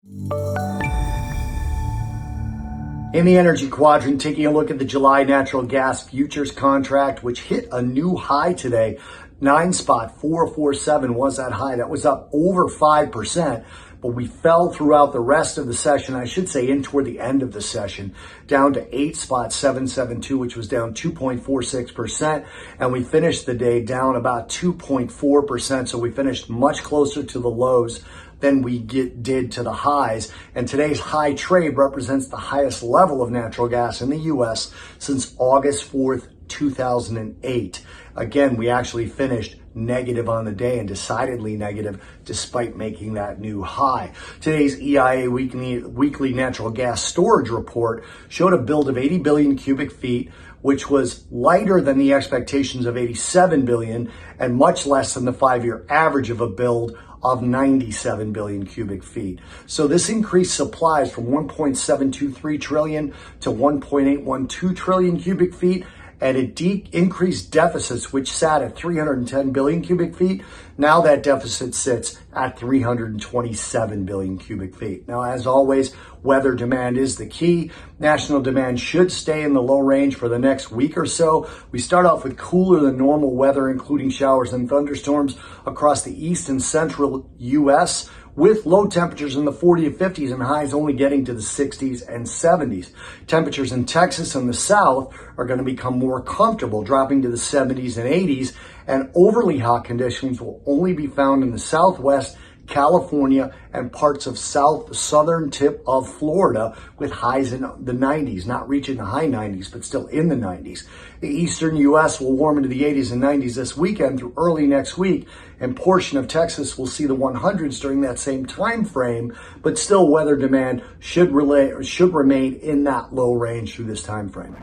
In the energy quadrant, taking a look at the July natural gas futures contract, which hit a new high today. 9.447 was that high. That was up over 5%, but we fell throughout the rest of the session. I should say in toward the end of the session, down to 8.772, which was down 2.46%. And we finished the day down about 2.4%. So we finished much closer to the lows than we did to the highs. And today's high trade represents the highest level of natural gas in the U.S. since August 4th, 2008. Again, we actually finished negative on the day and decidedly negative despite making that new high. Today's EIA weekly natural gas storage report showed a build of 80 billion cubic feet, which was lighter than the expectations of 87 billion and much less than the 5-year average of a build of 97 billion cubic feet. So this increased supplies from 1.723 trillion to 1.812 trillion cubic feet, and it increased deficits, which sat at 310 billion cubic feet. Now that deficit sits at 327 billion cubic feet. Now, as always, weather demand is the key. National demand should stay in the low range for the next week or so. We start off with cooler than normal weather, including showers and thunderstorms across the east and central U.S., with low temperatures in the 40 to 50s and highs only getting to the 60s and 70s. Temperatures in Texas and the South are going to become more comfortable, dropping to the 70s and 80s, and overly hot conditions will only be found in the Southwest, California, and parts of southern tip of Florida, with highs in the 90s, not reaching the high 90s, but still in the 90s. The eastern U.S. will warm into the 80s and 90s this weekend through early next week, and portion of Texas will see the 100s during that same time frame, but still weather demand should remain in that low range through this time frame.